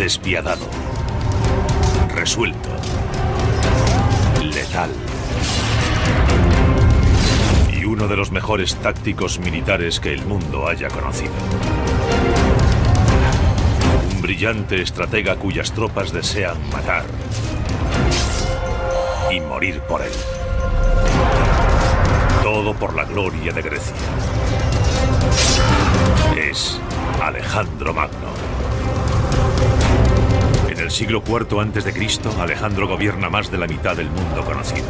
Despiadado. Resuelto. Letal. Y uno de los mejores tácticos militares que el mundo haya conocido. Un brillante estratega cuyas tropas desean matar y morir por él. Todo por la gloria de Grecia. Es Alejandro Magno. En el siglo IV a.C., Alejandro gobierna más de la mitad del mundo conocido.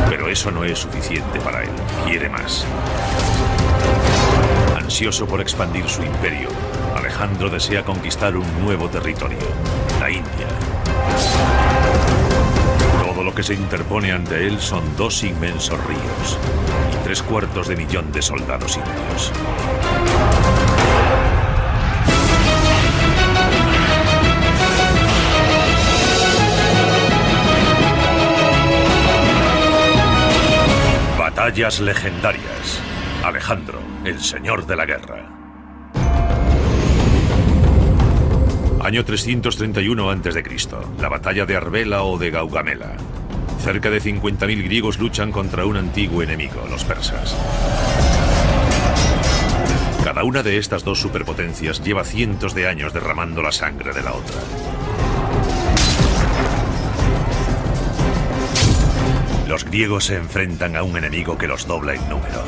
Pero eso no es suficiente para él. Quiere más. Ansioso por expandir su imperio, Alejandro desea conquistar un nuevo territorio, la India. Todo lo que se interpone ante él son 2 inmensos ríos y 3/4 de millón de soldados indios. Batallas legendarias. Alejandro, el señor de la guerra. Año 331 a.C., la batalla de Arbela o de Gaugamela. Cerca de 50.000 griegos luchan contra un antiguo enemigo, los persas. Cada una de estas 2 superpotencias lleva cientos de años derramando la sangre de la otra. Los griegos se enfrentan a un enemigo que los dobla en número.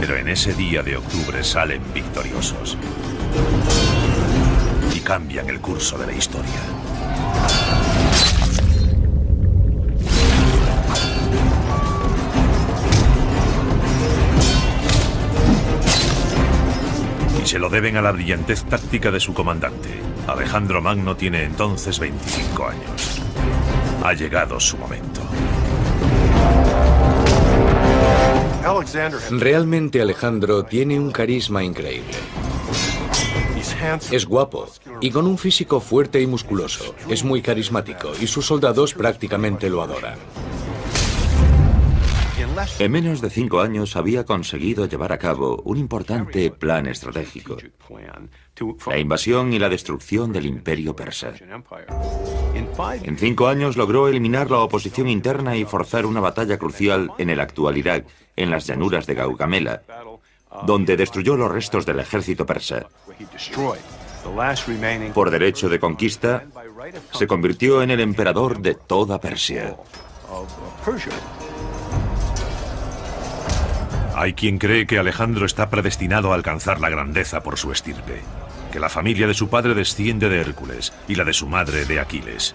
Pero en ese día de octubre salen victoriosos. Y cambian el curso de la historia. Y se lo deben a la brillantez táctica de su comandante. Alejandro Magno tiene entonces 25 años. Ha llegado su momento. Realmente Alejandro tiene un carisma increíble. Es guapo y con un físico fuerte y musculoso. Es muy carismático y sus soldados prácticamente lo adoran. En menos de 5 años había conseguido llevar a cabo un importante plan estratégico: la invasión y la destrucción del imperio persa. En 5 años logró eliminar la oposición interna y forzar una batalla crucial en el actual Irak, en las llanuras de Gaugamela, donde destruyó los restos del ejército persa. Por derecho de conquista, se convirtió en el emperador de toda Persia. Hay quien cree que Alejandro está predestinado a alcanzar la grandeza por su estirpe, que la familia de su padre desciende de Hércules y la de su madre de Aquiles.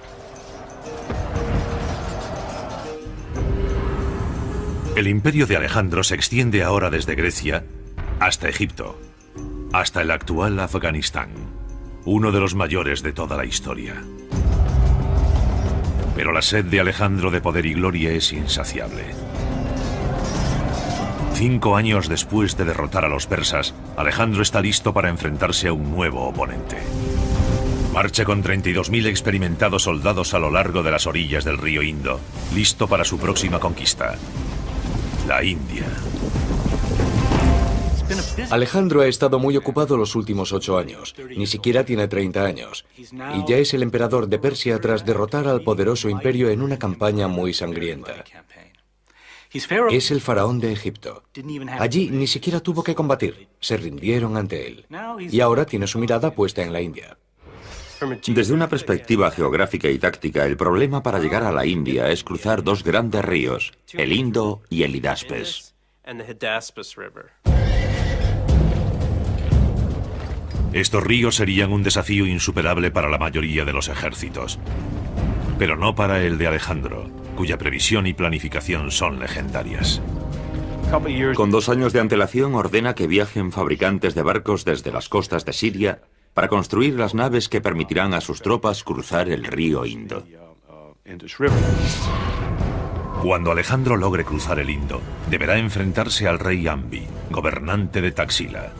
El imperio de Alejandro se extiende ahora desde Grecia hasta Egipto, hasta el actual Afganistán, uno de los mayores de toda la historia. Pero la sed de Alejandro de poder y gloria es insaciable. 5 años después de derrotar a los persas, Alejandro está listo para enfrentarse a un nuevo oponente. Marcha con 32.000 experimentados soldados a lo largo de las orillas del río Indo, listo para su próxima conquista: la India. Alejandro ha estado muy ocupado los últimos 8 años. Ni siquiera tiene 30 años. Y ya es el emperador de Persia tras derrotar al poderoso imperio en una campaña muy sangrienta. Es el faraón de Egipto. Allí ni siquiera tuvo que combatir. Se rindieron ante él. Y ahora tiene su mirada puesta en la India. Desde una perspectiva geográfica y táctica, el problema para llegar a la India es cruzar 2 grandes ríos, el Indo y el Hidaspes. Estos ríos serían un desafío insuperable para la mayoría de los ejércitos, pero no para el de Alejandro, cuya previsión y planificación son legendarias. Con 2 años de antelación ordena que viajen fabricantes de barcos desde las costas de Siria para construir las naves que permitirán a sus tropas cruzar el río Indo. Cuando Alejandro logre cruzar el Indo, deberá enfrentarse al rey Ambi, gobernante de Taxila.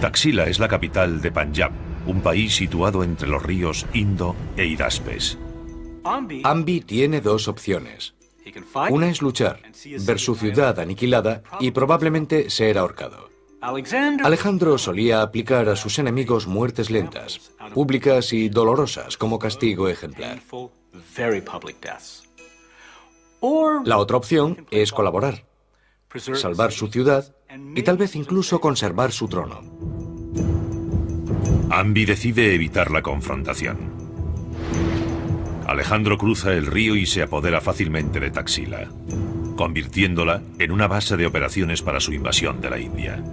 Taxila es la capital de Panjab, un país situado entre los ríos Indo e Hidaspes. Ambi tiene 2 opciones. Una es luchar, ver su ciudad aniquilada y probablemente ser ahorcado. Alejandro solía aplicar a sus enemigos muertes lentas. públicas y dolorosas como castigo ejemplar. La otra opción es colaborar, salvar su ciudad y tal vez incluso conservar su trono. Ambi decide evitar la confrontación. Alejandro cruza el río y se apodera fácilmente de Taxila, convirtiéndola en una base de operaciones para su invasión de la India.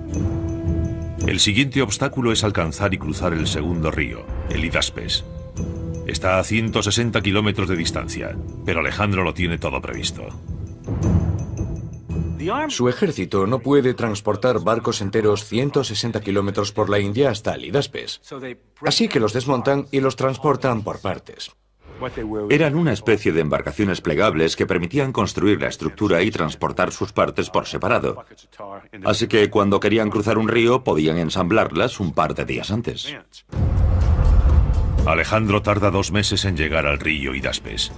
El siguiente obstáculo es alcanzar y cruzar el segundo río, el Hidaspes. Está a 160 kilómetros de distancia, pero Alejandro lo tiene todo previsto. Su ejército no puede transportar barcos enteros 160 kilómetros por la India hasta el Hidaspes, así que los desmontan y los transportan por partes. Eran una especie de embarcaciones plegables que permitían construir la estructura y transportar sus partes por separado. Así que cuando querían cruzar un río podían ensamblarlas un par de días antes. Alejandro tarda 2 meses en llegar al río Hidaspes.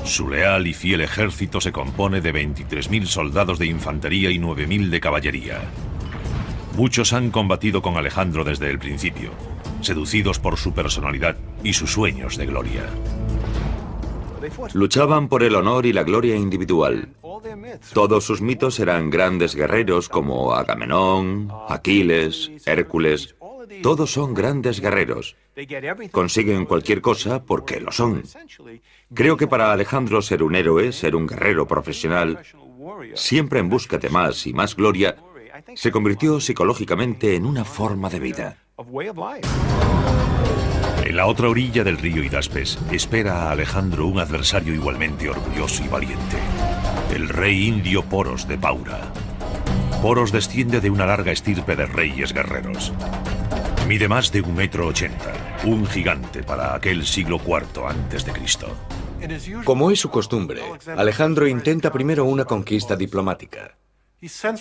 Su leal y fiel ejército se compone de 23.000 soldados de infantería y 9.000 de caballería. Muchos han combatido con Alejandro desde el principio, seducidos por su personalidad y sus sueños de gloria. Luchaban por el honor y la gloria individual. Todos sus mitos eran grandes guerreros como Agamenón, Aquiles, Hércules. Todos son grandes guerreros. Consiguen cualquier cosa porque lo son. Creo que para Alejandro ser un héroe, ser un guerrero profesional, siempre en busca de más y más gloria, se convirtió psicológicamente en una forma de vida. En la otra orilla del río Hidaspes espera a Alejandro un adversario igualmente orgulloso y valiente, el rey indio Poros de Paura. Poros desciende de una larga estirpe de reyes guerreros. Mide más de 1,80 m, un gigante para aquel siglo IV a.C. Como es su costumbre, Alejandro intenta primero una conquista diplomática.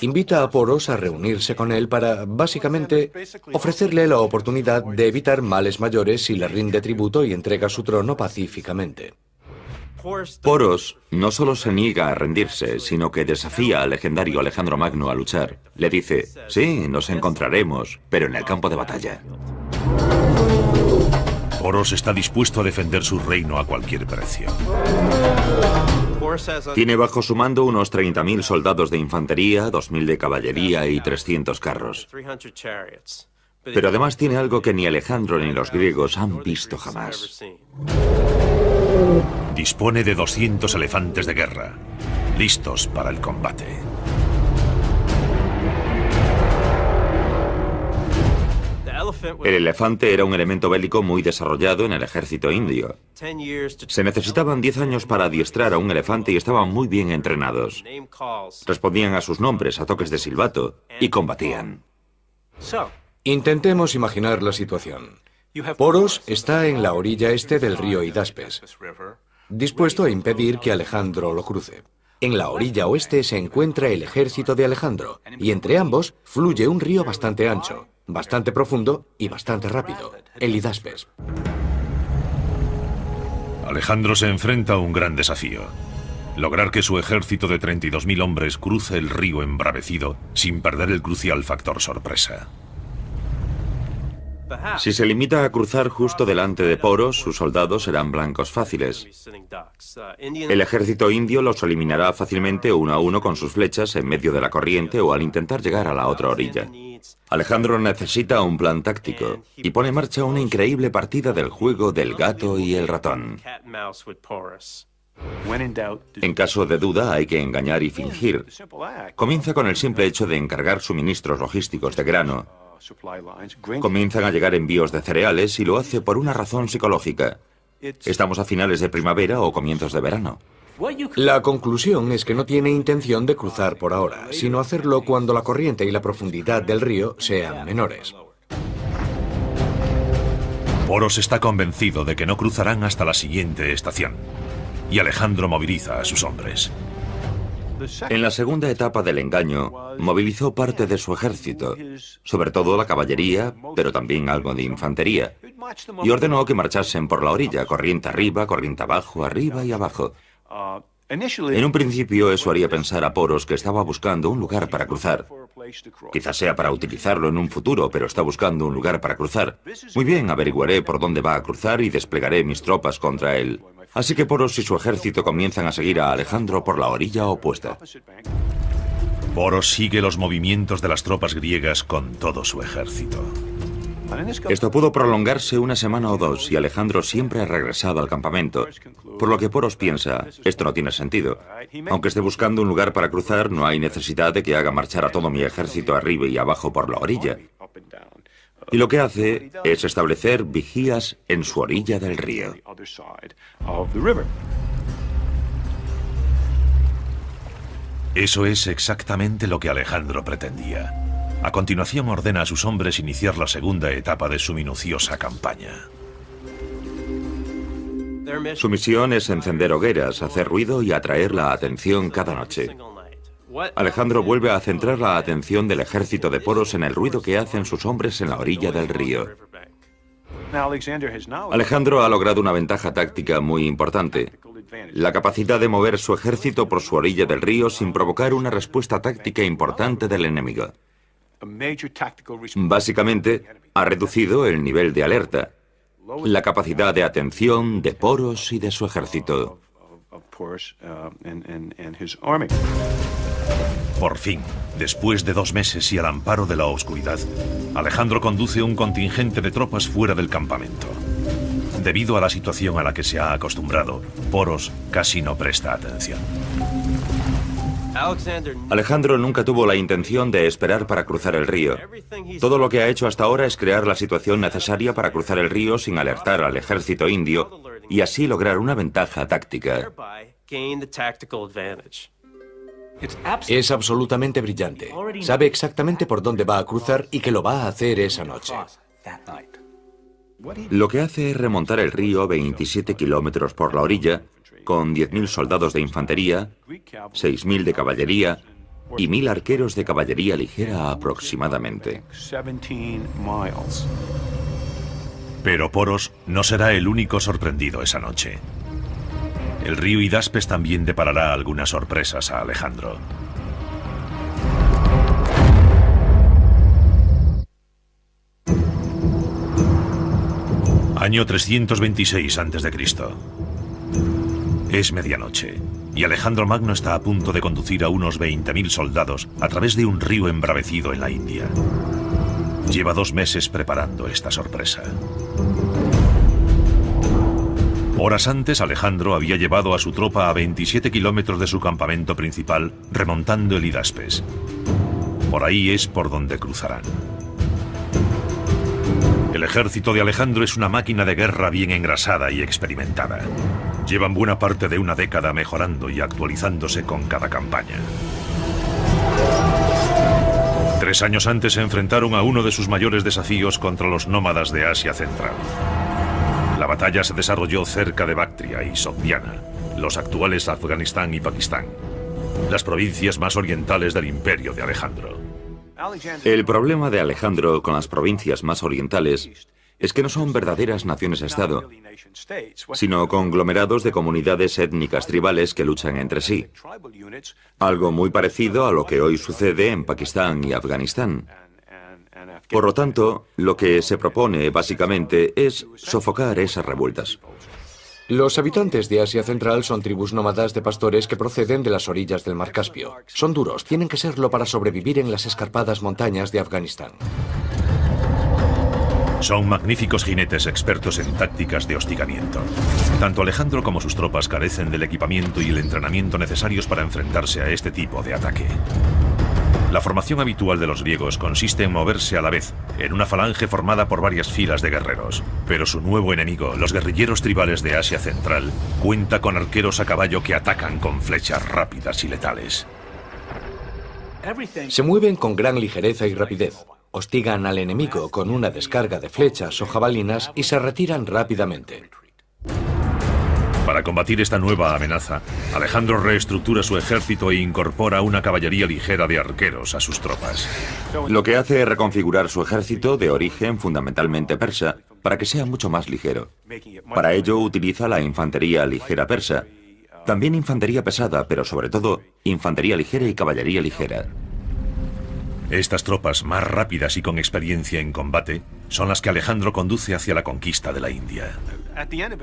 Invita a Poros a reunirse con él para, básicamente, ofrecerle la oportunidad de evitar males mayores si le rinde tributo y entrega su trono pacíficamente. Poros no solo se niega a rendirse, sino que desafía al legendario Alejandro Magno a luchar. Le dice, sí, nos encontraremos, pero en el campo de batalla. Poros está dispuesto a defender su reino a cualquier precio. Tiene bajo su mando unos 30.000 soldados de infantería, 2.000 de caballería y 300 carros. Pero además tiene algo que ni Alejandro ni los griegos han visto jamás. Dispone de 200 elefantes de guerra, listos para el combate. El elefante era un elemento bélico muy desarrollado en el ejército indio. Se necesitaban 10 años para adiestrar a un elefante y estaban muy bien entrenados. Respondían a sus nombres, a toques de silbato, y combatían. Intentemos imaginar la situación. Poros está en la orilla este del río Hidaspes, dispuesto a impedir que Alejandro lo cruce. En la orilla oeste se encuentra el ejército de Alejandro, y entre ambos fluye un río bastante ancho, bastante profundo y bastante rápido, el Hidaspes. Alejandro se enfrenta a un gran desafío: lograr que su ejército de 32.000 hombres cruce el río embravecido sin perder el crucial factor sorpresa. Si se limita a cruzar justo delante de Poros, sus soldados serán blancos fáciles. El ejército indio los eliminará fácilmente uno a uno con sus flechas en medio de la corriente o al intentar llegar a la otra orilla. Alejandro necesita un plan táctico y pone en marcha una increíble partida del juego del gato y el ratón. En caso de duda hay que engañar y fingir. Comienza con el simple hecho de encargar suministros logísticos de grano. Comienzan a llegar envíos de cereales y lo hace por una razón psicológica. Estamos a finales de primavera o comienzos de verano. La conclusión es que no tiene intención de cruzar por ahora, sino hacerlo cuando la corriente y la profundidad del río sean menores. Poros está convencido de que no cruzarán hasta la siguiente estación, y Alejandro moviliza a sus hombres. En la segunda etapa del engaño, movilizó parte de su ejército, sobre todo la caballería, pero también algo de infantería, y ordenó que marchasen por la orilla, corriente arriba, corriente abajo, arriba y abajo. En un principio eso haría pensar a Poros que estaba buscando un lugar para cruzar. Quizás sea para utilizarlo en un futuro, pero está buscando un lugar para cruzar. Muy bien, averiguaré por dónde va a cruzar y desplegaré mis tropas contra él. Así que Poros y su ejército comienzan a seguir a Alejandro por la orilla opuesta. Poros sigue los movimientos de las tropas griegas con todo su ejército. Esto pudo prolongarse una semana o dos y Alejandro siempre ha regresado al campamento, por lo que Poros piensa, esto no tiene sentido. Aunque esté buscando un lugar para cruzar, no hay necesidad de que haga marchar a todo mi ejército arriba y abajo por la orilla. Y lo que hace es establecer vigías en su orilla del río. Eso es exactamente lo que Alejandro pretendía. A continuación ordena a sus hombres iniciar la segunda etapa de su minuciosa campaña. Su misión es encender hogueras, hacer ruido y atraer la atención cada noche. Alejandro vuelve a centrar la atención del ejército de Poros en el ruido que hacen sus hombres en la orilla del río. Alejandro ha logrado una ventaja táctica muy importante: la capacidad de mover su ejército por su orilla del río sin provocar una respuesta táctica importante del enemigo. Básicamente, ha reducido el nivel de alerta, la capacidad de atención de Poros y de su ejército. Por fin, después de 2 meses y al amparo de la oscuridad, Alejandro conduce un contingente de tropas fuera del campamento. Debido a la situación a la que se ha acostumbrado, Poros casi no presta atención. Alejandro nunca tuvo la intención de esperar para cruzar el río. Todo lo que ha hecho hasta ahora es crear la situación necesaria para cruzar el río sin alertar al ejército indio y así lograr una ventaja táctica. Es absolutamente brillante. Sabe exactamente por dónde va a cruzar y que lo va a hacer esa noche. Lo que hace es remontar el río 27 kilómetros por la orilla, con 10.000 soldados de infantería, 6.000 de caballería y 1.000 arqueros de caballería ligera aproximadamente. Pero Poros no será el único sorprendido esa noche. El río Hidaspes también deparará algunas sorpresas a Alejandro. Año 326 a.C. Es medianoche, y Alejandro Magno está a punto de conducir a unos 20.000 soldados a través de un río embravecido en la India. Lleva 2 meses preparando esta sorpresa. Horas antes, Alejandro había llevado a su tropa a 27 kilómetros de su campamento principal, remontando el Hidaspes. Por ahí es por donde cruzarán. El ejército de Alejandro es una máquina de guerra bien engrasada y experimentada. Llevan buena parte de una década mejorando y actualizándose con cada campaña. 3 años antes se enfrentaron a uno de sus mayores desafíos contra los nómadas de Asia Central. La batalla se desarrolló cerca de Bactria y Sogdiana, los actuales Afganistán y Pakistán, las provincias más orientales del imperio de Alejandro. El problema de Alejandro con las provincias más orientales es que no son verdaderas naciones-estado, sino conglomerados de comunidades étnicas tribales que luchan entre sí. Algo muy parecido a lo que hoy sucede en Pakistán y Afganistán. Por lo tanto, lo que se propone básicamente es sofocar esas revueltas. Los habitantes de Asia Central son tribus nómadas de pastores que proceden de las orillas del Mar Caspio. Son duros, tienen que serlo para sobrevivir en las escarpadas montañas de Afganistán. Son magníficos jinetes expertos en tácticas de hostigamiento. Tanto Alejandro como sus tropas carecen del equipamiento y el entrenamiento necesarios para enfrentarse a este tipo de ataque. La formación habitual de los griegos consiste en moverse a la vez, en una falange formada por varias filas de guerreros. Pero su nuevo enemigo, los guerrilleros tribales de Asia Central, cuenta con arqueros a caballo que atacan con flechas rápidas y letales. Se mueven con gran ligereza y rapidez. Hostigan al enemigo con una descarga de flechas o jabalinas y se retiran rápidamente. Para combatir esta nueva amenaza, Alejandro reestructura su ejército e incorpora una caballería ligera de arqueros a sus tropas. Lo que hace es reconfigurar su ejército de origen fundamentalmente persa para que sea mucho más ligero. Para ello utiliza la infantería ligera persa, También infantería pesada, pero sobre todo infantería ligera y caballería ligera. Estas tropas más rápidas y con experiencia en combate son las que Alejandro conduce hacia la conquista de la India.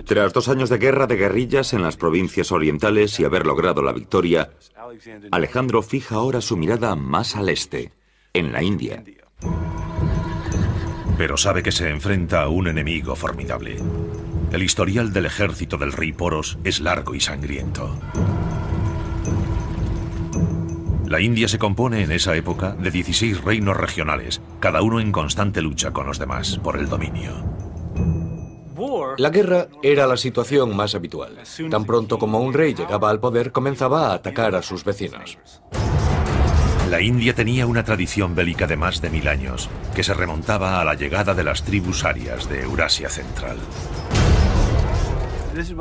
Tras 2 años de guerra de guerrillas en las provincias orientales y haber logrado la victoria, Alejandro fija ahora su mirada más al este, en la India. Pero sabe que se enfrenta a un enemigo formidable. El historial del ejército del rey Poros es largo y sangriento. La India se compone en esa época de 16 reinos regionales, cada uno en constante lucha con los demás por el dominio. La guerra era la situación más habitual. Tan pronto como un rey llegaba al poder, comenzaba a atacar a sus vecinos. La India tenía una tradición bélica de más de 1000 años, que se remontaba a la llegada de las tribus arias de Eurasia Central.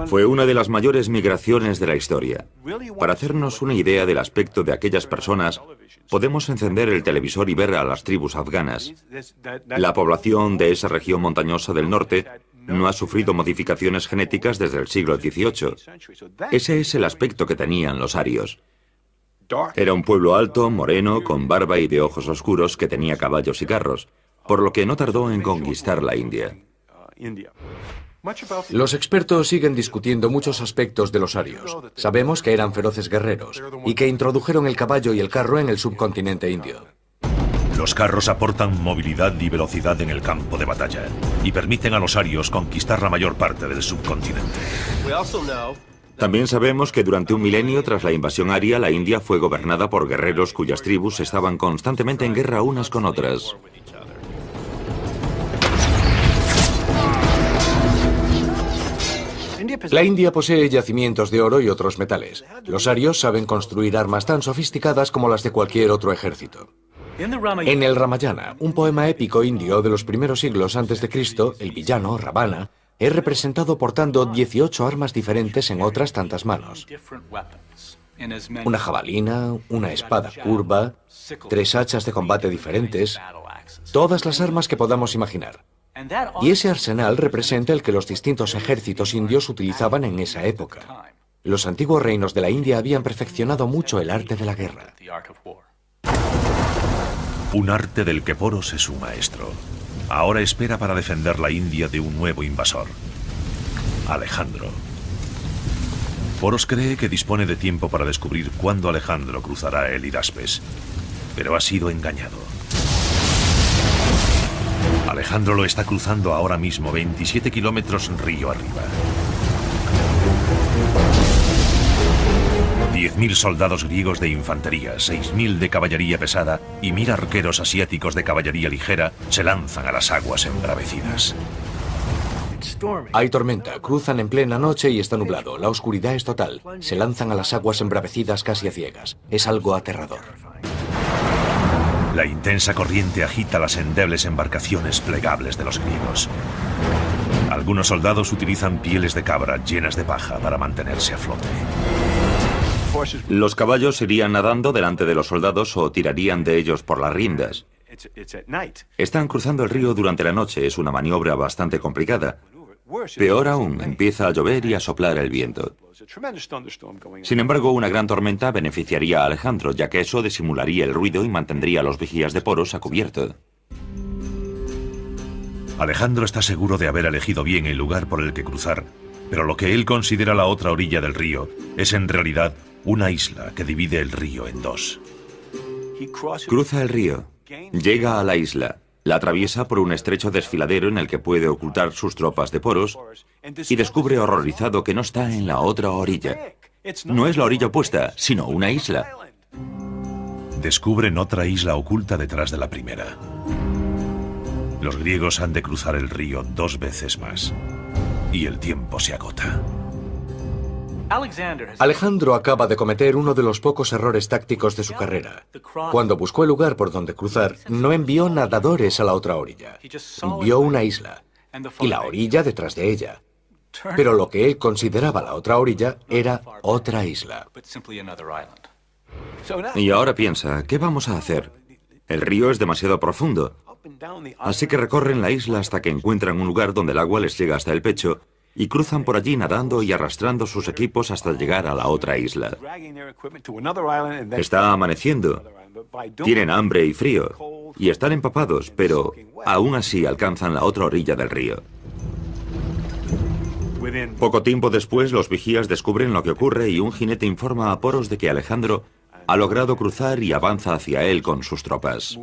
Fue una de las mayores migraciones de la historia. Para hacernos una idea del aspecto de aquellas personas, podemos encender el televisor y ver a las tribus afganas. La población de esa región montañosa del norte no ha sufrido modificaciones genéticas desde el siglo XVIII. Ese es el aspecto que tenían los arios. Era un pueblo alto, moreno, con barba y de ojos oscuros que tenía caballos y carros, por lo que no tardó en conquistar la India. Los expertos siguen discutiendo muchos aspectos de los arios. Sabemos que eran feroces guerreros y que introdujeron el caballo y el carro en el subcontinente indio. Los carros aportan movilidad y velocidad en el campo de batalla y permiten a los arios conquistar la mayor parte del subcontinente. También sabemos que durante un milenio tras la invasión aria, la India fue gobernada por guerreros cuyas tribus estaban constantemente en guerra unas con otras. La India posee yacimientos de oro y otros metales. Los arios saben construir armas tan sofisticadas como las de cualquier otro ejército. En el Ramayana, un poema épico indio de los primeros siglos antes de Cristo, el villano, Ravana, es representado portando 18 armas diferentes en otras tantas manos. Una jabalina, una espada curva, 3 hachas de combate diferentes, todas las armas que podamos imaginar. Y ese arsenal representa el que los distintos ejércitos indios utilizaban en esa época. Los antiguos reinos de la India habían perfeccionado mucho el arte de la guerra. Un arte del que Poros es un maestro. Ahora espera para defender la India de un nuevo invasor, Alejandro. Poros cree que dispone de tiempo para descubrir cuándo Alejandro cruzará el Hidaspes, pero ha sido engañado. Alejandro lo está cruzando ahora mismo 27 kilómetros río arriba. 10.000 soldados griegos de infantería, 6.000 de caballería pesada y 1.000 arqueros asiáticos de caballería ligera se lanzan a las aguas embravecidas. Hay tormenta, cruzan en plena noche y está nublado. La oscuridad es total. Se lanzan a las aguas embravecidas casi a ciegas. Es algo aterrador. La intensa corriente agita las endebles embarcaciones plegables de los griegos. Algunos soldados utilizan pieles de cabra llenas de paja para mantenerse a flote. Los caballos irían nadando delante de los soldados o tirarían de ellos por las riendas. Están cruzando el río durante la noche, es una maniobra bastante complicada. Peor aún, empieza a llover y a soplar el viento. Sin embargo, una gran tormenta beneficiaría a Alejandro, ya que eso disimularía el ruido y mantendría a los vigías de Poros a cubierto. Alejandro está seguro de haber elegido bien el lugar por el que cruzar, pero lo que él considera la otra orilla del río es en realidad una isla que divide el río en dos. Cruza el río, llega a la isla, la atraviesa por un estrecho desfiladero en el que puede ocultar sus tropas de Poros y descubre horrorizado que no está en la otra orilla. No es la orilla opuesta, sino una isla. Descubren otra isla oculta detrás de la primera. Los griegos han de cruzar el río 2 veces más y el tiempo se agota. Alejandro acaba de cometer uno de los pocos errores tácticos de su carrera. Cuando buscó el lugar por donde cruzar, no envió nadadores a la otra orilla. Vio una isla y la orilla detrás de ella. Pero lo que él consideraba la otra orilla era otra isla. Y ahora piensa, ¿qué vamos a hacer? El río es demasiado profundo. Así que recorren la isla hasta que encuentran un lugar donde el agua les llega hasta el pecho y cruzan por allí nadando y arrastrando sus equipos hasta llegar a la otra isla. Está amaneciendo, tienen hambre y frío, y están empapados, pero aún así alcanzan la otra orilla del río. Poco tiempo después, los vigías descubren lo que ocurre y un jinete informa a Poros de que Alejandro ha logrado cruzar y avanza hacia él con sus tropas.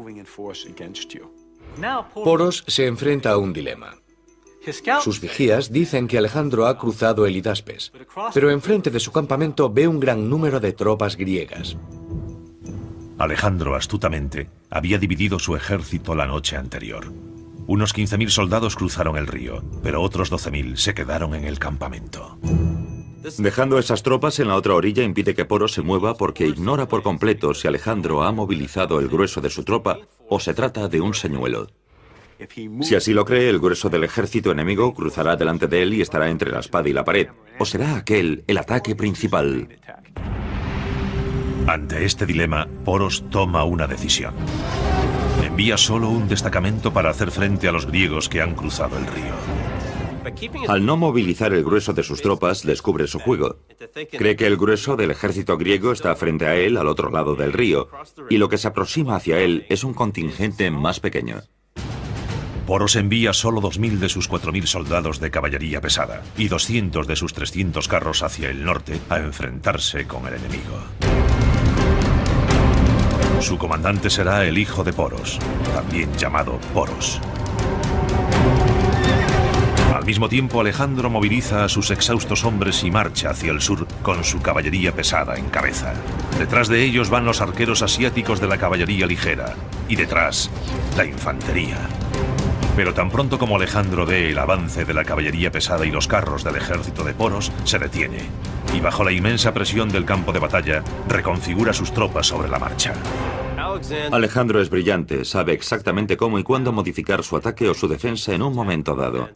Poros se enfrenta a un dilema. Sus vigías dicen que Alejandro ha cruzado el Hidaspes, pero enfrente de su campamento ve un gran número de tropas griegas. Alejandro, astutamente, había dividido su ejército la noche anterior. Unos 15.000 soldados cruzaron el río, pero otros 12.000 se quedaron en el campamento. Dejando esas tropas en la otra orilla impide que Poros se mueva porque ignora por completo si Alejandro ha movilizado el grueso de su tropa o se trata de un señuelo. Si así lo cree, el grueso del ejército enemigo cruzará delante de él y estará entre la espada y la pared. ¿O será aquel el ataque principal? Ante este dilema, Poros toma una decisión. Envía solo un destacamento para hacer frente a los griegos que han cruzado el río. Al no movilizar el grueso de sus tropas, descubre su juego. Cree que el grueso del ejército griego está frente a él al otro lado del río, y lo que se aproxima hacia él es un contingente más pequeño. Poros envía solo 2.000 de sus 4.000 soldados de caballería pesada y 200 de sus 300 carros hacia el norte a enfrentarse con el enemigo. Su comandante será el hijo de Poros, también llamado Poros. Al mismo tiempo, Alejandro moviliza a sus exhaustos hombres y marcha hacia el sur con su caballería pesada en cabeza. Detrás de ellos van los arqueros asiáticos de la caballería ligera y detrás, la infantería. Pero tan pronto como Alejandro ve el avance de la caballería pesada y los carros del ejército de Poros, se detiene y bajo la inmensa presión del campo de batalla, reconfigura sus tropas sobre la marcha. Alejandro es brillante, sabe exactamente cómo y cuándo modificar su ataque o su defensa en un momento dado.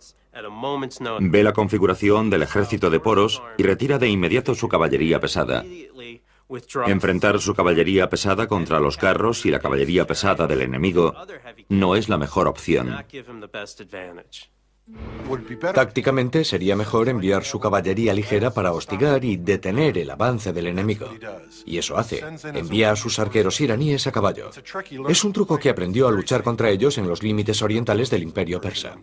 Ve la configuración del ejército de Poros y retira de inmediato su caballería pesada. Enfrentar su caballería pesada contra los carros y la caballería pesada del enemigo no es la mejor opción. Tácticamente sería mejor enviar su caballería ligera para hostigar y detener el avance del enemigo. Y eso hace, envía a sus arqueros iraníes a caballo. Es un truco que aprendió a luchar contra ellos en los límites orientales del Imperio Persa.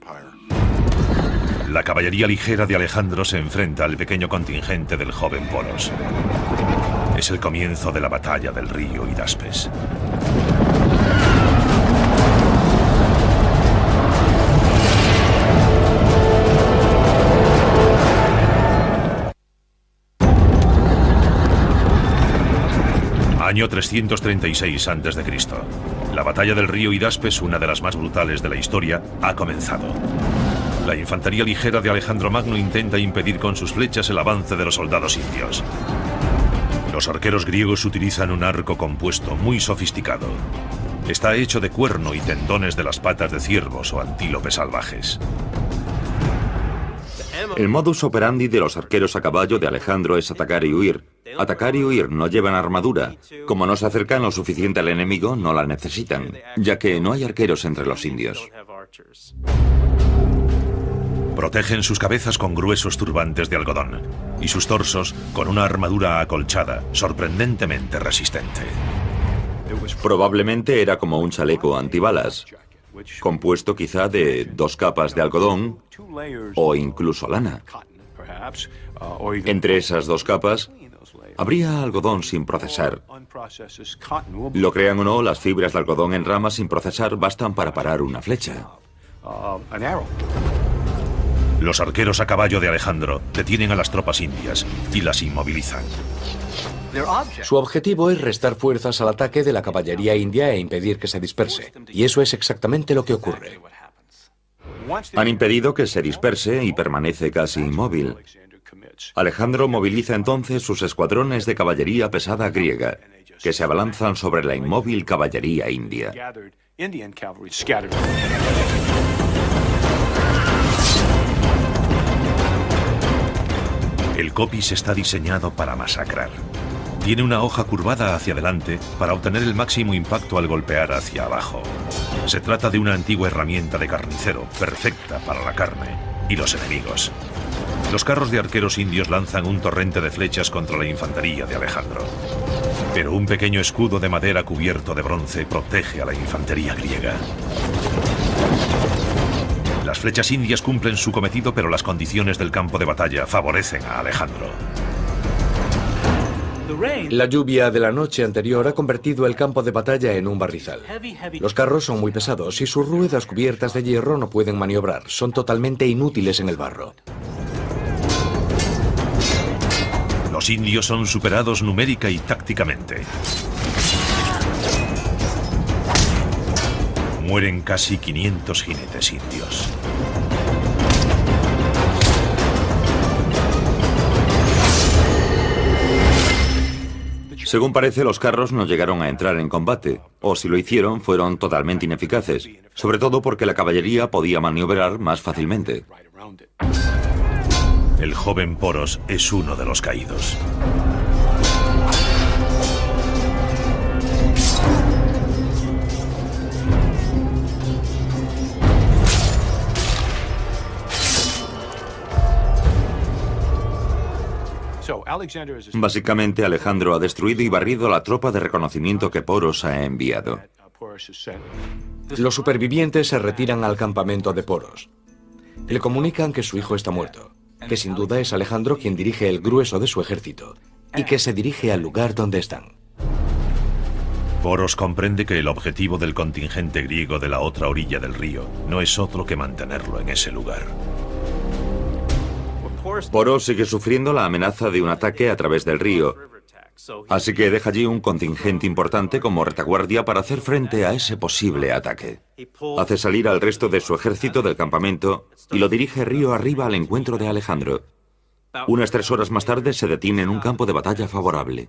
La caballería ligera de Alejandro se enfrenta al pequeño contingente del joven Poros. Es el comienzo de la batalla del río Hidaspes. Año 336 a.C. La batalla del río Hidaspes, una de las más brutales de la historia, ha comenzado. La infantería ligera de Alejandro Magno intenta impedir con sus flechas el avance de los soldados indios. Los arqueros griegos utilizan un arco compuesto muy sofisticado. Está hecho de cuerno y tendones de las patas de ciervos o antílopes salvajes. El modus operandi de los arqueros a caballo de Alejandro es atacar y huir. Atacar y huir, no llevan armadura. Como no se acercan lo suficiente al enemigo, no la necesitan, ya que no hay arqueros entre los indios. Protegen sus cabezas con gruesos turbantes de algodón y sus torsos con una armadura acolchada, sorprendentemente resistente. Probablemente era como un chaleco antibalas, compuesto quizá de 2 capas de algodón o incluso lana. Entre esas 2 capas habría algodón sin procesar. Lo crean o no, las fibras de algodón en ramas sin procesar bastan para parar una flecha. Los arqueros a caballo de Alejandro detienen a las tropas indias y las inmovilizan. Su objetivo es restar fuerzas al ataque de la caballería india e impedir que se disperse. Y eso es exactamente lo que ocurre. Han impedido que se disperse y permanece casi inmóvil. Alejandro moviliza entonces sus escuadrones de caballería pesada griega, que se abalanzan sobre la inmóvil caballería india. El copis está diseñado para masacrar. Tiene una hoja curvada hacia adelante para obtener el máximo impacto al golpear hacia abajo. Se trata de una antigua herramienta de carnicero, perfecta para la carne y los enemigos. Los carros de arqueros indios lanzan un torrente de flechas contra la infantería de Alejandro. Pero un pequeño escudo de madera cubierto de bronce protege a la infantería griega. Las flechas indias cumplen su cometido, pero las condiciones del campo de batalla favorecen a Alejandro. La lluvia de la noche anterior ha convertido el campo de batalla en un barrizal. Los carros son muy pesados y sus ruedas cubiertas de hierro no pueden maniobrar. Son totalmente inútiles en el barro. Los indios son superados numérica y tácticamente. Mueren casi 500 jinetes indios. Según parece, los carros no llegaron a entrar en combate, o si lo hicieron, fueron totalmente ineficaces, sobre todo porque la caballería podía maniobrar más fácilmente. El joven Poros es uno de los caídos. Básicamente, Alejandro ha destruido y barrido la tropa de reconocimiento que Poros ha enviado. Los supervivientes se retiran al campamento de Poros. Le comunican que su hijo está muerto, que sin duda es Alejandro quien dirige el grueso de su ejército y que se dirige al lugar donde están. Poros comprende que el objetivo del contingente griego de la otra orilla del río no es otro que mantenerlo en ese lugar. Poros sigue sufriendo la amenaza de un ataque a través del río, así que deja allí un contingente importante como retaguardia para hacer frente a ese posible ataque. Hace salir al resto de su ejército del campamento y lo dirige río arriba al encuentro de Alejandro. Unas 3 horas más tarde se detiene en un campo de batalla favorable.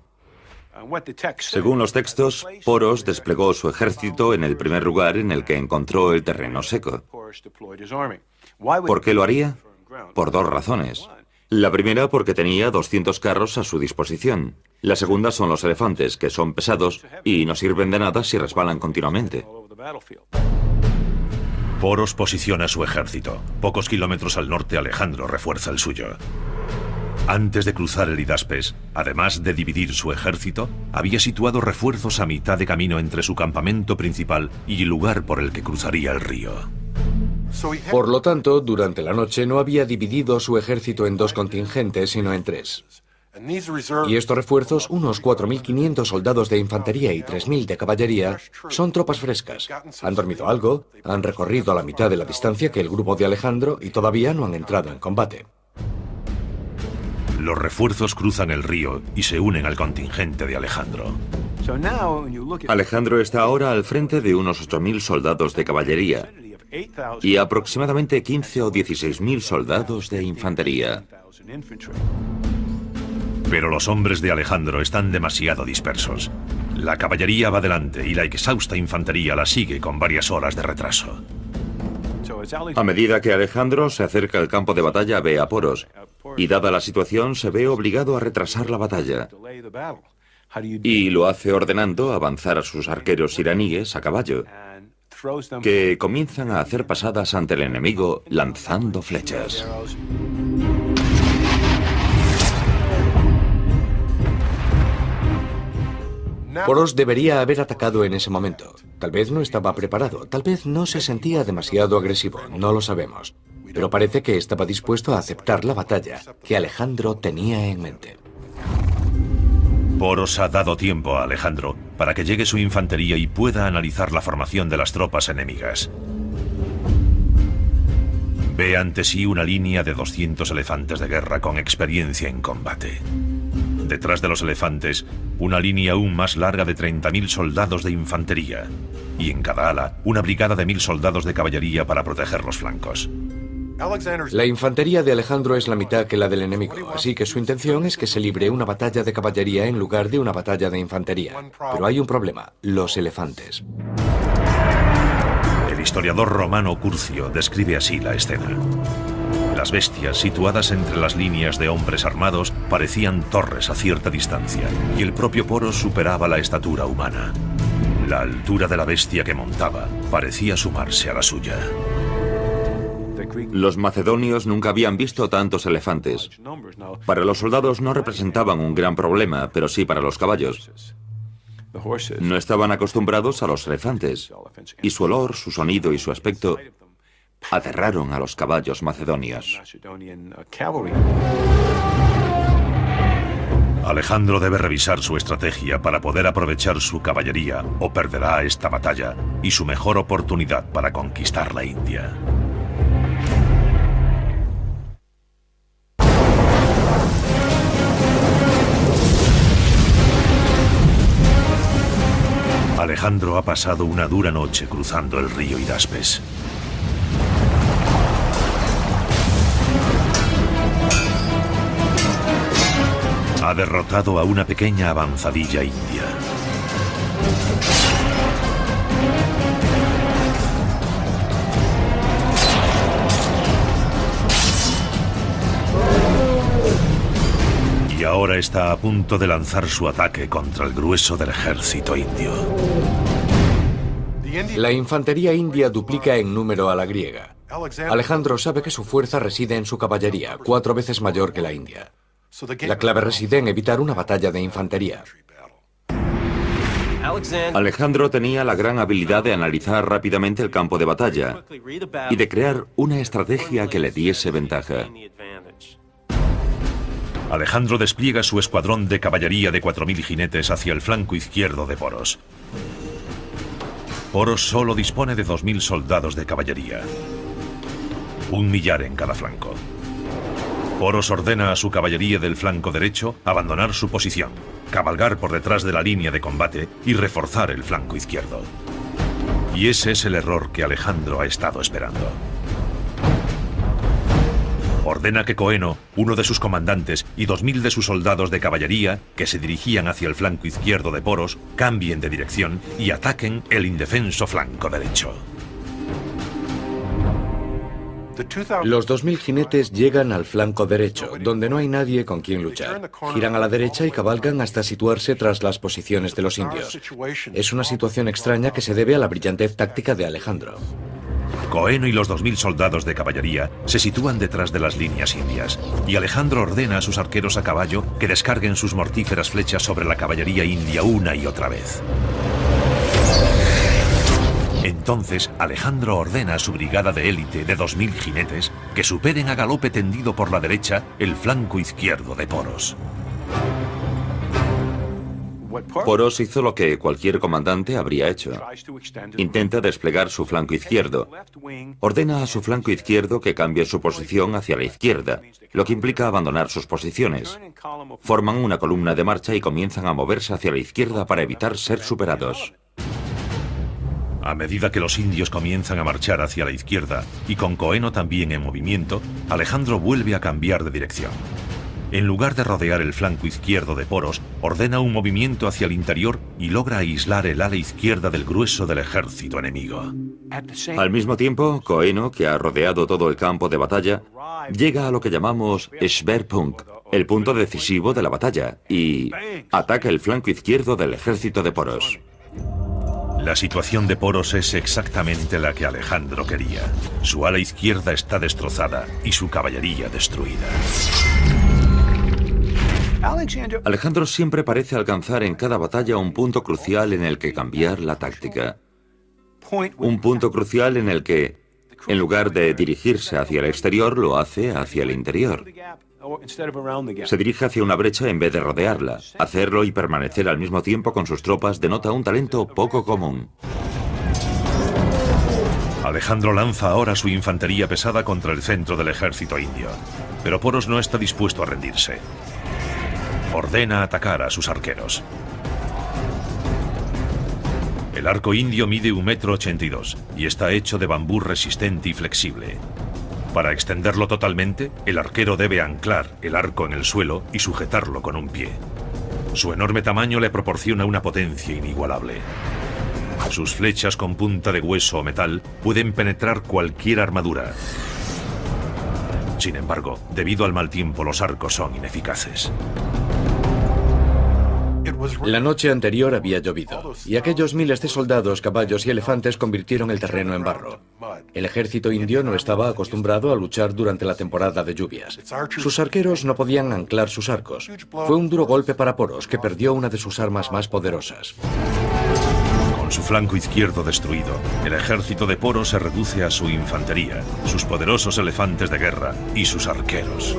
Según los textos, Poros desplegó su ejército en el primer lugar en el que encontró el terreno seco. ¿Por qué lo haría? Por 2 razones. La primera, porque tenía 200 carros a su disposición. La segunda son los elefantes, que son pesados y no sirven de nada si resbalan continuamente. Poros posiciona su ejército. Pocos kilómetros al norte, Alejandro refuerza el suyo. Antes de cruzar el Hidaspes, además de dividir su ejército, había situado refuerzos a mitad de camino entre su campamento principal y el lugar por el que cruzaría el río. Por lo tanto, durante la noche no había dividido su ejército en 2 contingentes, sino en 3. Y estos refuerzos, unos 4.500 soldados de infantería y 3.000 de caballería, son tropas frescas. Han dormido algo, han recorrido la mitad de la distancia que el grupo de Alejandro y todavía no han entrado en combate. Los refuerzos cruzan el río y se unen al contingente de Alejandro. Alejandro está ahora al frente de unos 8.000 soldados de caballería y aproximadamente 15 o 16.000 soldados de infantería. Pero los hombres de Alejandro están demasiado dispersos. La caballería va delante y la exhausta infantería la sigue con varias horas de retraso. A medida que Alejandro se acerca al campo de batalla, ve a Poros, y dada la situación se ve obligado a retrasar la batalla. Y lo hace ordenando avanzar a sus arqueros iraníes a caballo, que comienzan a hacer pasadas ante el enemigo lanzando flechas. Poros debería haber atacado en ese momento. Tal vez no estaba preparado, tal vez no se sentía demasiado agresivo, no lo sabemos. Pero parece que estaba dispuesto a aceptar la batalla que Alejandro tenía en mente. Poros ha dado tiempo a Alejandro para que llegue su infantería y pueda analizar la formación de las tropas enemigas. Ve ante sí una línea de 200 elefantes de guerra con experiencia en combate. Detrás de los elefantes, una línea aún más larga de 30.000 soldados de infantería. Y en cada ala, una brigada de 1.000 soldados de caballería para proteger los flancos. La infantería de Alejandro es la mitad que la del enemigo, así que su intención es que se libre una batalla de caballería en lugar de una batalla de infantería. Pero hay un problema, los elefantes. El historiador romano Curcio describe así la escena. Las bestias, situadas entre las líneas de hombres armados, parecían torres a cierta distancia, y el propio Poros superaba la estatura humana. La altura de la bestia que montaba parecía sumarse a la suya. Los macedonios nunca habían visto tantos elefantes. Para los soldados no representaban un gran problema, pero sí para los caballos. No estaban acostumbrados a los elefantes, y su olor, su sonido y su aspecto aterraron a los caballos macedonios. Alejandro debe revisar su estrategia para poder aprovechar su caballería o perderá esta batalla y su mejor oportunidad para conquistar la India. Alejandro ha pasado una dura noche cruzando el río Hidaspes. Ha derrotado a una pequeña avanzadilla india. Y ahora está a punto de lanzar su ataque contra el grueso del ejército indio. La infantería india duplica en número a la griega. Alejandro sabe que su fuerza reside en su caballería, 4 veces mayor que la india. La clave reside en evitar una batalla de infantería. Alejandro tenía la gran habilidad de analizar rápidamente el campo de batalla y de crear una estrategia que le diese ventaja. Alejandro despliega su escuadrón de caballería de 4.000 jinetes hacia el flanco izquierdo de Poros. Poros solo dispone de 2.000 soldados de caballería, 1.000.000 en cada flanco. Poros ordena a su caballería del flanco derecho abandonar su posición, cabalgar por detrás de la línea de combate y reforzar el flanco izquierdo. Y ese es el error que Alejandro ha estado esperando. Ordena que Coeno, uno de sus comandantes y 2.000 de sus soldados de caballería que se dirigían hacia el flanco izquierdo de Poros, cambien de dirección y ataquen el indefenso flanco derecho. Los 2.000 jinetes llegan al flanco derecho, donde no hay nadie con quien luchar. Giran a la derecha y cabalgan hasta situarse tras las posiciones de los indios. Es una situación extraña que se debe a la brillantez táctica de Alejandro. Coeno y los 2.000 soldados de caballería se sitúan detrás de las líneas indias, y Alejandro ordena a sus arqueros a caballo que descarguen sus mortíferas flechas sobre la caballería india una y otra vez. Entonces, Alejandro ordena a su brigada de élite de 2.000 jinetes que superen a galope tendido por la derecha el flanco izquierdo de Poros. Poros hizo lo que cualquier comandante habría hecho. Intenta desplegar su flanco izquierdo. Ordena a su flanco izquierdo que cambie su posición hacia la izquierda, lo que implica abandonar sus posiciones. Forman una columna de marcha y comienzan a moverse hacia la izquierda para evitar ser superados. A medida que los indios comienzan a marchar hacia la izquierda, y con Coeno también en movimiento, Alejandro vuelve a cambiar de dirección. En lugar de rodear el flanco izquierdo de Poros, ordena un movimiento hacia el interior y logra aislar el ala izquierda del grueso del ejército enemigo. Al mismo tiempo, Coeno, que ha rodeado todo el campo de batalla, llega a lo que llamamos Schwerpunkt, el punto decisivo de la batalla, y ataca el flanco izquierdo del ejército de Poros. La situación de Poros es exactamente la que Alejandro quería. Su ala izquierda está destrozada y su caballería destruida. Alejandro siempre parece alcanzar en cada batalla un punto crucial en el que cambiar la táctica. Un punto crucial en el que, en lugar de dirigirse hacia el exterior, lo hace hacia el interior. Se dirige hacia una brecha en vez de rodearla. Hacerlo y permanecer al mismo tiempo con sus tropas denota un talento poco común. Alejandro lanza ahora su infantería pesada contra el centro del ejército indio, pero Poros no está dispuesto a rendirse. Ordena atacar a sus arqueros. El arco indio mide 1,82 m y está hecho de bambú resistente y flexible. Para extenderlo totalmente, el arquero debe anclar el arco en el suelo y sujetarlo con un pie. Su enorme tamaño le proporciona una potencia inigualable. Sus flechas con punta de hueso o metal pueden penetrar cualquier armadura. Sin embargo, debido al mal tiempo, los arcos son ineficaces. La noche anterior había llovido, y aquellos miles de soldados, caballos y elefantes convirtieron el terreno en barro. El ejército indio no estaba acostumbrado a luchar durante la temporada de lluvias. Sus arqueros no podían anclar sus arcos. Fue un duro golpe para Poros, que perdió una de sus armas más poderosas. Con su flanco izquierdo destruido, el ejército de Poros se reduce a su infantería, sus poderosos elefantes de guerra y sus arqueros.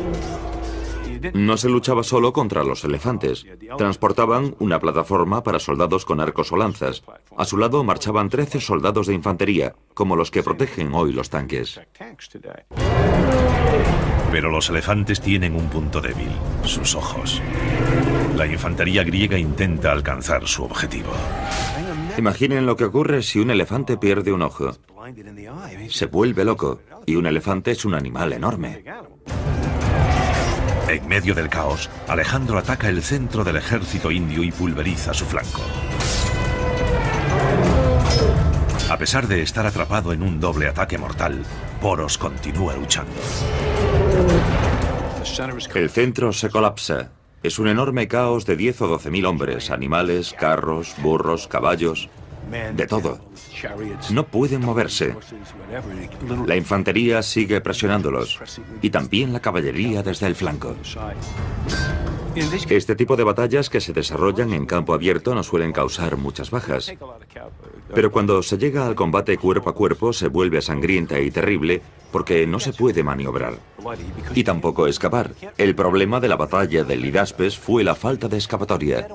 No se luchaba solo contra los elefantes. Transportaban una plataforma para soldados con arcos o lanzas. A su lado marchaban 13 soldados de infantería, como los que protegen hoy los tanques. Pero los elefantes tienen un punto débil, sus ojos. La infantería griega intenta alcanzar su objetivo. Imaginen lo que ocurre si un elefante pierde un ojo. Se vuelve loco, y un elefante es un animal enorme. En medio del caos, Alejandro ataca el centro del ejército indio y pulveriza su flanco. A pesar de estar atrapado en un doble ataque mortal, Poros continúa luchando. El centro se colapsa. Es un enorme caos de 10 o 12.000 hombres, animales, carros, burros, caballos, de todo. No pueden moverse. La infantería sigue presionándolos y también la caballería desde el flanco. Este tipo de batallas que se desarrollan en campo abierto no suelen causar muchas bajas. Pero cuando se llega al combate cuerpo a cuerpo se vuelve sangrienta y terrible porque no se puede maniobrar. Y tampoco escapar. El problema de la batalla del Hidaspes fue la falta de escapatoria.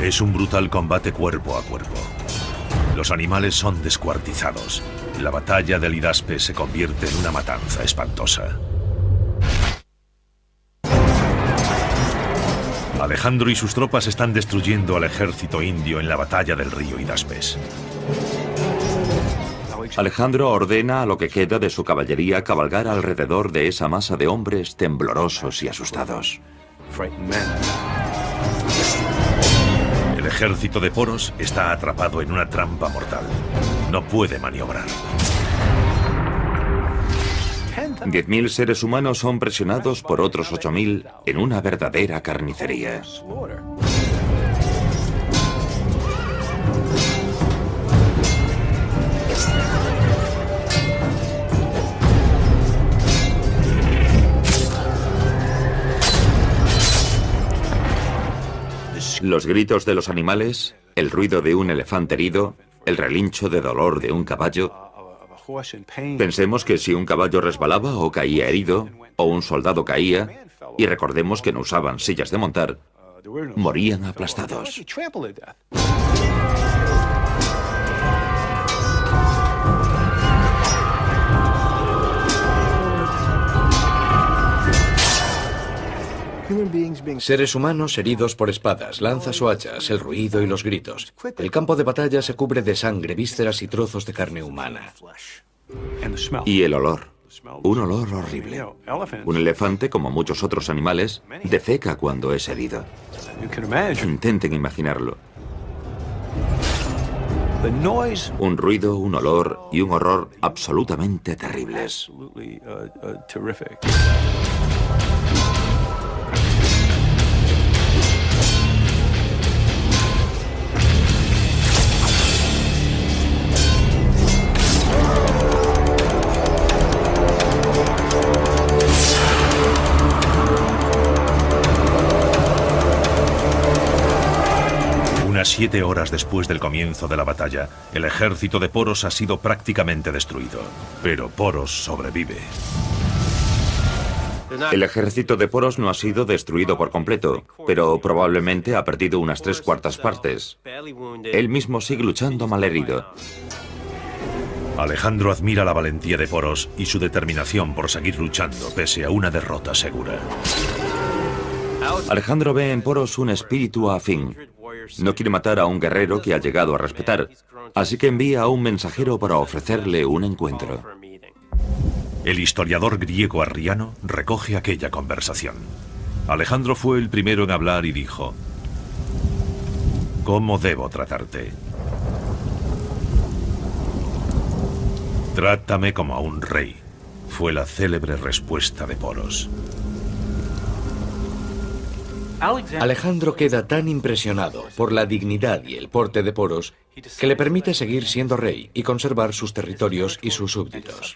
Es un brutal combate cuerpo a cuerpo. Los animales son descuartizados. La batalla del Hidaspes se convierte en una matanza espantosa. Alejandro y sus tropas están destruyendo al ejército indio en la batalla del río Hidaspes. Alejandro ordena a lo que queda de su caballería cabalgar alrededor de esa masa de hombres temblorosos y asustados. El ejército de Poros está atrapado en una trampa mortal. No puede maniobrar. 10.000 seres humanos son presionados por otros 8.000 en una verdadera carnicería. Los gritos de los animales, el ruido de un elefante herido, el relincho de dolor de un caballo. Pensemos que si un caballo resbalaba o caía herido, o un soldado caía, y recordemos que no usaban sillas de montar, morían aplastados. Seres humanos heridos por espadas, lanzas o hachas, el ruido y los gritos. El campo de batalla se cubre de sangre, vísceras y trozos de carne humana. Y el olor. Un olor horrible. Un elefante, como muchos otros animales, defeca cuando es herido. Intenten imaginarlo. Un ruido, un olor y un horror absolutamente terribles. Unas 7 horas después del comienzo de la batalla, el ejército de Poros ha sido prácticamente destruido. Pero Poros sobrevive. El ejército de Poros no ha sido destruido por completo, pero probablemente ha perdido unas 3/4 partes. Él mismo sigue luchando malherido. Alejandro admira la valentía de Poros y su determinación por seguir luchando pese a una derrota segura. Alejandro ve en Poros un espíritu afín. No quiere matar a un guerrero que ha llegado a respetar, así que envía a un mensajero para ofrecerle un encuentro. El historiador griego Arriano recoge aquella conversación. Alejandro fue el primero en hablar y dijo: ¿Cómo debo tratarte? Trátame como a un rey, fue la célebre respuesta de Poros. Alejandro queda tan impresionado por la dignidad y el porte de Poros que le permite seguir siendo rey y conservar sus territorios y sus súbditos.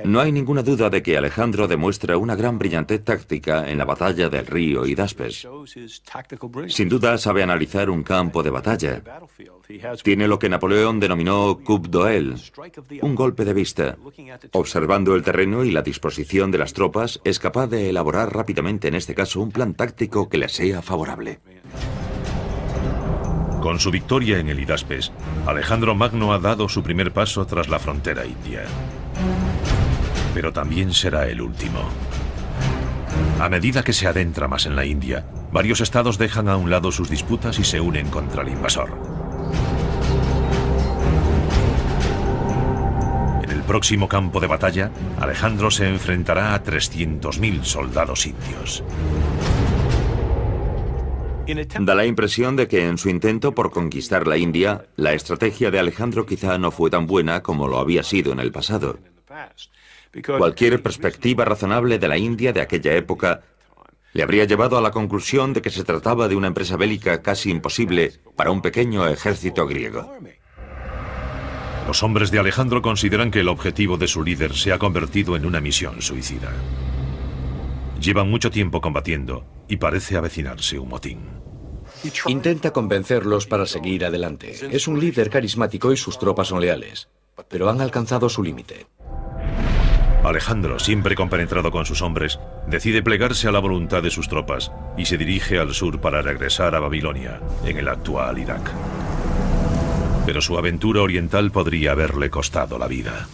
No hay ninguna duda de que Alejandro demuestra una gran brillantez táctica en la batalla del río Hidaspes. Sin duda sabe analizar un campo de batalla. Tiene lo que Napoleón denominó coup d'oeil, un golpe de vista. Observando el terreno y la disposición de las tropas, es capaz de elaborar rápidamente, en este caso, un plan táctico que le sea favorable. Con su victoria en el Hidaspes, Alejandro Magno ha dado su primer paso tras la frontera india. Pero también será el último. A medida que se adentra más en la India, varios estados dejan a un lado sus disputas y se unen contra el invasor. En el próximo campo de batalla, Alejandro se enfrentará a 300.000 soldados indios. Da la impresión de que en su intento por conquistar la India, la estrategia de Alejandro quizá no fue tan buena como lo había sido en el pasado. Cualquier perspectiva razonable de la India de aquella época le habría llevado a la conclusión de que se trataba de una empresa bélica casi imposible para un pequeño ejército griego. Los hombres de Alejandro consideran que el objetivo de su líder se ha convertido en una misión suicida. Llevan mucho tiempo combatiendo y parece avecinarse un motín. Intenta convencerlos para seguir adelante. Es un líder carismático y sus tropas son leales, pero han alcanzado su límite. Alejandro, siempre compenetrado con sus hombres, decide plegarse a la voluntad de sus tropas y se dirige al sur para regresar a Babilonia, en el actual Irak. Pero su aventura oriental podría haberle costado la vida.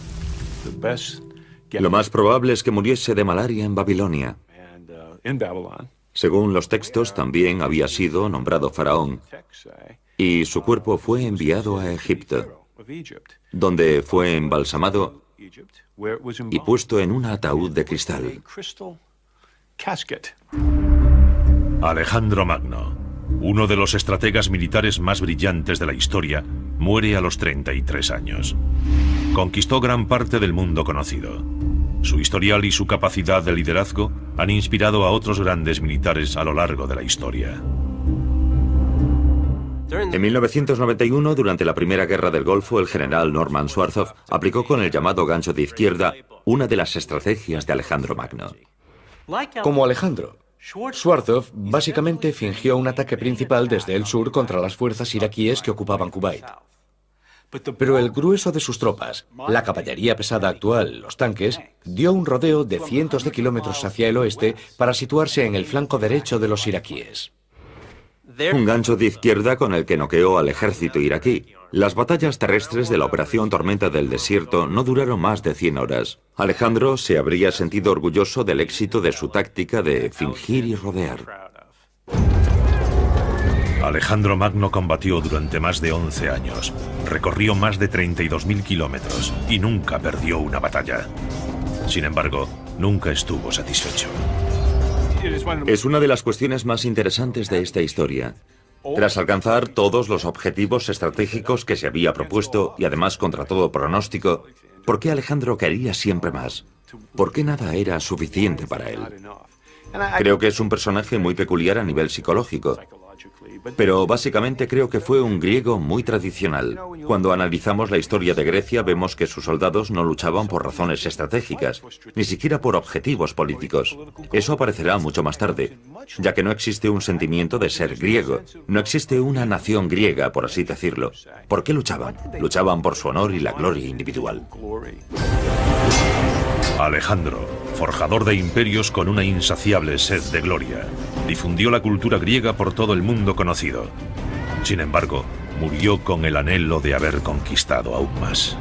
Lo más probable es que muriese de malaria en Babilonia. Según los textos, también había sido nombrado faraón y su cuerpo fue enviado a Egipto, donde fue embalsamado y puesto en un ataúd de cristal. Alejandro Magno, uno de los estrategas militares más brillantes de la historia, muere a los 33 años. Conquistó gran parte del mundo conocido. Su historial y su capacidad de liderazgo han inspirado a otros grandes militares a lo largo de la historia. En 1991, durante la Primera Guerra del Golfo, el general Norman Schwarzkopf aplicó con el llamado gancho de izquierda una de las estrategias de Alejandro Magno. Como Alejandro, Schwarzkopf básicamente fingió un ataque principal desde el sur contra las fuerzas iraquíes que ocupaban Kuwait. Pero el grueso de sus tropas, la caballería pesada actual, los tanques, dio un rodeo de cientos de kilómetros hacia el oeste para situarse en el flanco derecho de los iraquíes. Un gancho de izquierda con el que noqueó al ejército iraquí. Las batallas terrestres de la Operación Tormenta del Desierto no duraron más de 100 horas. Alejandro se habría sentido orgulloso del éxito de su táctica de fingir y rodear. Alejandro Magno combatió durante más de 11 años, recorrió más de 32.000 kilómetros y nunca perdió una batalla. Sin embargo, nunca estuvo satisfecho. Es una de las cuestiones más interesantes de esta historia. Tras alcanzar todos los objetivos estratégicos que se había propuesto y además contra todo pronóstico, ¿por qué Alejandro quería siempre más? ¿Por qué nada era suficiente para él? Creo que es un personaje muy peculiar a nivel psicológico. Pero básicamente creo que fue un griego muy tradicional. Cuando analizamos la historia de Grecia vemos que sus soldados no luchaban por razones estratégicas, ni siquiera por objetivos políticos. Eso aparecerá mucho más tarde, ya que no existe un sentimiento de ser griego. No existe una nación griega, por así decirlo. ¿Por qué luchaban? Luchaban por su honor y la gloria individual. Alejandro, forjador de imperios con una insaciable sed de gloria, difundió la cultura griega por todo el mundo conocido. Sin embargo, murió con el anhelo de haber conquistado aún más.